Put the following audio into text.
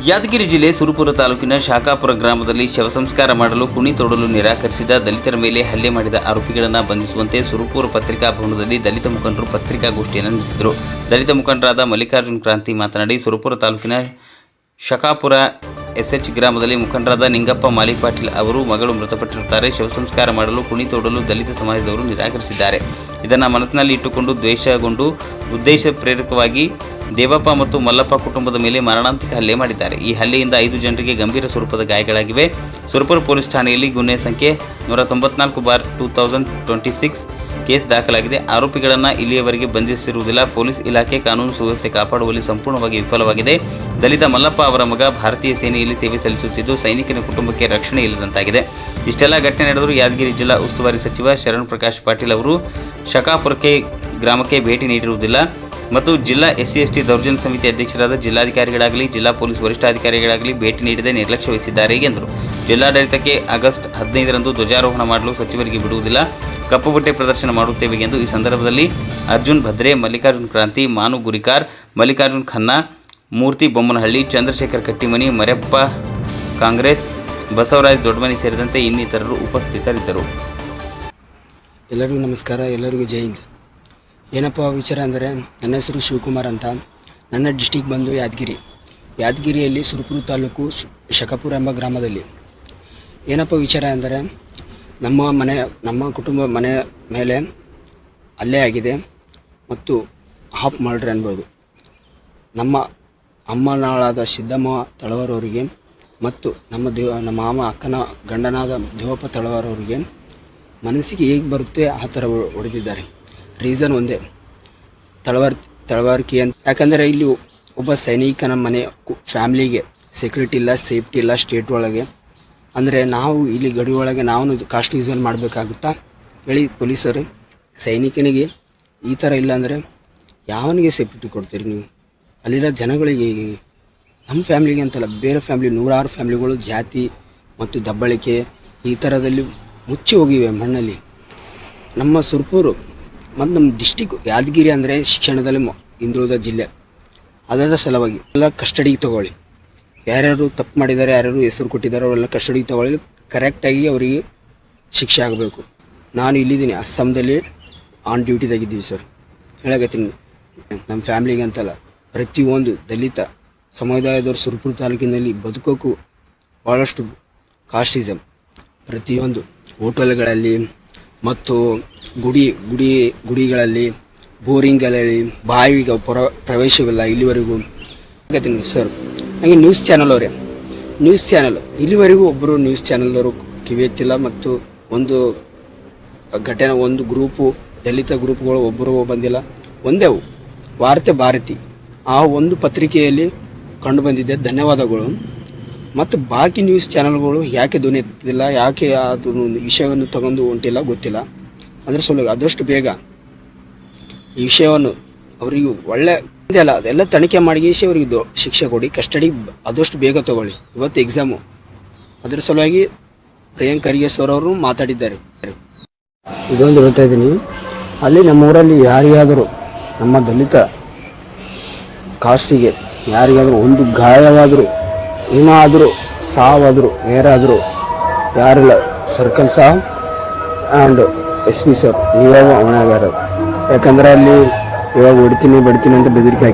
ಯಾದಗಿರಿ ಜಿಲ್ಲೆ ಸುರಪುರ ತಾಲೂಕಿನ ಶಾಖಾಪುರ ಗ್ರಾಮದಲ್ಲಿ ಶವ ಸಂಸ್ಕಾರ ಮಾಡಲು ಕುಣಿ ತೋಡಲು ನಿರಾಕರಿಸಿದ ದಲಿತರ ಮೇಲೆ ಹಲ್ಲೆ ಮಾಡಿದ ಆರೋಪಿಗಳನ್ನು ಬಂಧಿಸುವಂತೆ ಸುರಪುರ ಪತ್ರಿಕಾ ಭವನದಲ್ಲಿ ದಲಿತ ಮುಖಂಡರು ಪತ್ರಿಕಾಗೋಷ್ಠಿಯನ್ನು ನಡೆಸಿದರು. ದಲಿತ ಮುಖಂಡರಾದ ಮಲ್ಲಿಕಾರ್ಜುನ್ ಕ್ರಾಂತಿ ಮಾತನಾಡಿ, ಸುರಪುರ ತಾಲೂಕಿನ ಶಾಖಾಪುರ ಎಸ್ಎಚ್ ಗ್ರಾಮದಲ್ಲಿ ಮುಖಂಡರಾದ ನಿಂಗಪ್ಪ ಮಾಲಿಪಾಟೀಲ್ ಅವರು ಮಗಳು ಮೃತಪಟ್ಟಿರುತ್ತಾರೆ. ಶವ ಸಂಸ್ಕಾರ ಮಾಡಲು ಕುಣಿ ತೋಡಲು ದಲಿತ ಸಮಾಜದವರು ನಿರಾಕರಿಸಿದ್ದಾರೆ. ಇದನ್ನು ಮನಸ್ಸಿನಲ್ಲಿ ಇಟ್ಟುಕೊಂಡು ದ್ವೇಷಗೊಂಡು ಉದ್ದೇಶ ಪ್ರೇರಕವಾಗಿ ದೇವಪ್ಪ ಮತ್ತು ಮಲ್ಲಪ್ಪ ಕುಟುಂಬದ ಮೇಲೆ ಮಾರಣಾಂತಿಕ ಹಲ್ಲೆ ಮಾಡಿದ್ದಾರೆ. ಈ ಹಲ್ಲೆಯಿಂದ 5 ಜನರಿಗೆ ಗಂಭೀರ ಸ್ವರೂಪದ ಗಾಯಗಳಾಗಿವೆ. ಸುರಪುರ ಪೊಲೀಸ್ ಠಾಣೆಯಲ್ಲಿ ಗುನ್ನೆ ಸಂಖ್ಯೆ 194/2026 ಕೇಸ್ ದಾಖಲಾಗಿದೆ. ಆರೋಪಿಗಳನ್ನು ಇಲ್ಲಿಯವರೆಗೆ ಬಂಧಿಸಿರುವುದಿಲ್ಲ. ಪೊಲೀಸ್ ಇಲಾಖೆ ಕಾನೂನು ಸುವ್ಯವಸ್ಥೆ ಕಾಪಾಡುವಲ್ಲಿ ಸಂಪೂರ್ಣವಾಗಿ ವಿಫಲವಾಗಿದೆ. ದಲಿತ ಮಲ್ಲಪ್ಪ ಅವರ ಮಗ ಭಾರತೀಯ ಸೇನೆಯಲ್ಲಿ ಸೇವೆ ಸಲ್ಲಿಸುತ್ತಿದ್ದು ಸೈನಿಕನ ಕುಟುಂಬಕ್ಕೆ ರಕ್ಷಣೆ ಇಲ್ಲದಂತಾಗಿದೆ. ಇಷ್ಟೆಲ್ಲ ಘಟನೆ ನಡೆದರೂ ಯಾದಗಿರಿ ಜಿಲ್ಲಾ ಉಸ್ತುವಾರಿ ಸಚಿವ ಶರಣ್ ಪ್ರಕಾಶ್ ಪಾಟೀಲ್ ಅವರು ಶಾಖಾಪುರಕ್ಕೆ ಗ್ರಾಮಕ್ಕೆ ಭೇಟಿ ನೀಡಿರುವುದಿಲ್ಲ ಮತ್ತು ಜಿಲ್ಲಾ SC/ST ದೌರ್ಜನ್ಯ ಸಮಿತಿ ಅಧ್ಯಕ್ಷರಾದ ಜಿಲ್ಲಾಧಿಕಾರಿಗಳಾಗಲಿ ಜಿಲ್ಲಾ ಪೊಲೀಸ್ ವರಿಷ್ಠಾಧಿಕಾರಿಗಳಾಗಲಿ ಭೇಟಿ ನೀಡದೆ ನಿರ್ಲಕ್ಷ್ಯ ವಹಿಸಿದ್ದಾರೆ ಎಂದರು. ಜಿಲ್ಲಾಡಳಿತಕ್ಕೆ ಆಗಸ್ಟ್ 15ರಂದು ಧ್ವಜಾರೋಹಣ ಮಾಡಲು ಸಚಿವರಿಗೆ ಬಿಡುವುದಿಲ್ಲ, ಕಪ್ಪು ಬಟ್ಟೆ ಪ್ರದರ್ಶನ ಮಾಡುತ್ತೇವೆ ಎಂದು ಈ ಸಂದರ್ಭದಲ್ಲಿ ಅರ್ಜುನ್ ಭದ್ರೆ, ಮಲ್ಲಿಕಾರ್ಜುನ್ ಕ್ರಾಂತಿ, ಮಾನು ಗುರಿಕಾರ್, ಮಲ್ಲಿಕಾರ್ಜುನ್ ಖನ್ನಾ, ಮೂರ್ತಿ ಬೊಮ್ಮನಹಳ್ಳಿ, ಚಂದ್ರಶೇಖರ್ ಕಟ್ಟಿಮನಿ, ಮರೆಪ್ಪ ಕಾಂಗ್ರೆಸ್, ಬಸವರಾಜ್ ದೊಡ್ಡಮನಿ ಸೇರಿದಂತೆ ಇನ್ನಿತರರು ಉಪಸ್ಥಿತರಿದ್ದರು. ಎಲ್ಲರಿಗೂ ನಮಸ್ಕಾರ, ಎಲ್ಲರಿಗೂ ಜೈ ಹಿಂದ್. ಏನಪ್ಪ ವಿಚಾರ ಅಂದರೆ, ನನ್ನ ಹೆಸರು ಶಿವಕುಮಾರ್ ಅಂತ. ನನ್ನ ಡಿಸ್ಟಿಕ್ ಬಂದು ಯಾದಗಿರಿಯಲ್ಲಿ ಸುರಪುರ ತಾಲೂಕು ಶಾಖಾಪುರ ಎಂಬ ಗ್ರಾಮದಲ್ಲಿ. ಏನಪ್ಪ ವಿಚಾರ ಅಂದರೆ, ನಮ್ಮ ಕುಟುಂಬ ಮನೆ ಮೇಲೆ ಹಲ್ಲೆ ಆಗಿದೆ ಮತ್ತು ಹಾಫ್ ಮರ್ಡರ್ ಅನ್ಬೋದು. ನಮ್ಮ ಅಮ್ಮನಾಳಾದ ಸಿದ್ದಮ್ಮ ತಳವಾರವರಿಗೆ ಮತ್ತು ನಮ್ಮ ಮಾಮ ಅಕ್ಕನ ಗಂಡನಾದ ದೇವಪ್ಪ ತಳವಾರವರಿಗೆ ಮನಸ್ಸಿಗೆ ಹೇಗೆ ಬರುತ್ತೆ ಆ ಥರ ಹೊಡೆದಿದ್ದಾರೆ. ರೀಸನ್ ಒಂದೇ, ತಳವಾರಿಕೆ ಅಂತ. ಯಾಕಂದರೆ ಇಲ್ಲಿ ಒಬ್ಬ ಸೈನಿಕನ ಮನೆ ಫ್ಯಾಮ್ಲಿಗೆ ಸೆಕ್ಯೂರಿಟಿ ಇಲ್ಲ, ಸೇಫ್ಟಿ ಇಲ್ಲ ಸ್ಟೇಟ್ ಒಳಗೆ. ಅಂದರೆ ನಾವು ಇಲ್ಲಿ ಗಡಿ ಒಳಗೆ ನಾವು ಕಾಸ್ಟ್ ಯೂಸಲ್ ಮಾಡಬೇಕಾಗುತ್ತಾ ಹೇಳಿ ಪೊಲೀಸರು. ಸೈನಿಕನಿಗೆ ಈ ಥರ ಇಲ್ಲ ಅಂದರೆ ಯಾವನಿಗೆ ಸೇಫ್ಟಿ ಕೊಡ್ತೀರಿ ನೀವು? ಅಲ್ಲಿರೋ ಜನಗಳಿಗೆ, ನಮ್ಮ ಫ್ಯಾಮ್ಲಿಗೆ ಅಂತಲ್ಲ, ಬೇರೆ ಫ್ಯಾಮ್ಲಿ, 100 ಫ್ಯಾಮ್ಲಿಗಳು ಜಾತಿ ಮತ್ತು ದಬ್ಬಳಿಕೆ ಈ ಥರದಲ್ಲಿ ಮುಚ್ಚಿ ಹೋಗಿವೆ ಮಣ್ಣಲ್ಲಿ. ನಮ್ಮ ಸುರಪುರ ಮತ್ತು ನಮ್ಮ ಡಿಸ್ಟಿಕ್ ಯಾದಗಿರಿ ಅಂದರೆ ಶಿಕ್ಷಣದಲ್ಲಿ ಹಿಂದುಳಿದ ಜಿಲ್ಲೆ. ಅದರ ಸಲುವಾಗಿ ಎಲ್ಲ ಕಸ್ಟಡಿಗೆ ತಗೊಳ್ಳಿ. ಯಾರ್ಯಾರು ತಪ್ಪು ಮಾಡಿದ್ದಾರೆ, ಯಾರ್ಯಾರು ಹೆಸರು ಕೊಟ್ಟಿದ್ದಾರೆ ಅವರೆಲ್ಲ ಕಸ್ಟಡಿಗೆ ತಗೊಳ್ಳಿ. ಕರೆಕ್ಟಾಗಿ ಅವರಿಗೆ ಶಿಕ್ಷೆ ಆಗಬೇಕು. ನಾನು ಇಲ್ಲಿದ್ದೀನಿ, ಅಸ್ಸಾಂದಲ್ಲಿ ಆನ್ ಡ್ಯೂಟಿದಾಗಿದ್ದೀವಿ ಸರ್. ಹೇಳಕತ್ತೀನಿ, ನಮ್ಮ ಫ್ಯಾಮ್ಲಿಗೆ ಅಂತಲ್ಲ, ಪ್ರತಿಯೊಂದು ದಲಿತ ಸಮುದಾಯದವರು ಸುರಪುರ ತಾಲೂಕಿನಲ್ಲಿ ಬದುಕೋಕ್ಕೂ ಭಾಳಷ್ಟು ಕಾಸ್ಟಿಸಮ್. ಪ್ರತಿಯೊಂದು ಹೋಟೆಲ್ಗಳಲ್ಲಿ ಮತ್ತು ಗುಡಿಗಳಲ್ಲಿ, ಬೋರಿಂಗ್ಗಳಲ್ಲಿ, ಬಾವಿಗೆ ಪ್ರವೇಶವಿಲ್ಲ ಇಲ್ಲಿವರೆಗೂ. ಹೇಳ್ತೀನಿ ಸರ್, ಹಾಗೆ ನ್ಯೂಸ್ ಚಾನಲ್ ಇಲ್ಲಿವರೆಗೂ ಒಬ್ಬರು ನ್ಯೂಸ್ ಚಾನಲ್ನವರು ಕಿವಿ ಎತ್ತಿಲ್ಲ. ಮತ್ತು ಒಂದು ಘಟನೆ, ಒಂದು ಗ್ರೂಪು, ದಲಿತ ಗ್ರೂಪ್ಗಳು ಒಬ್ಬರು ಬಂದಿಲ್ಲ. ಒಂದೇ ವಾರ್ತೆ ಭಾರತಿ, ಆ ಒಂದು ಪತ್ರಿಕೆಯಲ್ಲಿ ಕಂಡು ಬಂದಿದೆ. ಧನ್ಯವಾದಗಳು. ಮತ್ತು ಬಾಕಿ ನ್ಯೂಸ್ ಚಾನಲ್ಗಳು ಯಾಕೆ ಧ್ವನಿ ಎತ್ತಿಲ್ಲ, ಯಾಕೆ ಅದು ವಿಷಯವನ್ನು ತಗೊಂಡು ಹೊಂಟಿಲ್ಲ ಗೊತ್ತಿಲ್ಲ. ಅದರ ಸಲುವಾಗಿ ಆದಷ್ಟು ಬೇಗ ಈ ವಿಷಯವನ್ನು ಅವರಿಗೆ ಒಳ್ಳೆ ಅಲ್ಲ ಅದೆಲ್ಲ ತನಿಖೆ ಮಾಡಿ ಅವರಿಗೆ ಶಿಕ್ಷೆ ಕೊಡಿ. ಕಸ್ಟಡಿ ಆದಷ್ಟು ಬೇಗ ತಗೊಳ್ಳಿ. ಇವತ್ತು ಎಕ್ಸಾಮು. ಅದರ ಸಲುವಾಗಿ ಪ್ರಿಯಾಂಕ್ ಖರ್ಗೆ ಸರ್ ಅವರು ಮಾತಾಡಿದ್ದಾರೆ. ಇದೊಂದು ಹೇಳ್ತಾ ಇದ್ದೀನಿ, ಅಲ್ಲಿ ನಮ್ಮೂರಲ್ಲಿ ಯಾರಿಗಾದರೂ, ನಮ್ಮ ದಲಿತ ಕಾಸ್ಟಿಗೆ ಯಾರಿಗಾದರೂ ಒಂದು ಗಾಯವಾದರೂ, ಏನಾದರೂ ಸಾವಾದರೂ, ಏನಾದರೂ ಯಾರಿಲ್ಲ, ಸರ್ಕಲ್ ಸಾಹ್ ಆ್ಯಂಡ್ SP ಸರ್ ನೀವಾಗ ಹೊಣೆಗಾರ. ಯಾಕಂದರೆ ಅಲ್ಲಿ ಇವಾಗ ಹೊಡಿತೀನಿ ಬಡ್ತೀನಿ ಅಂತ ಬೆದರಿಕೆ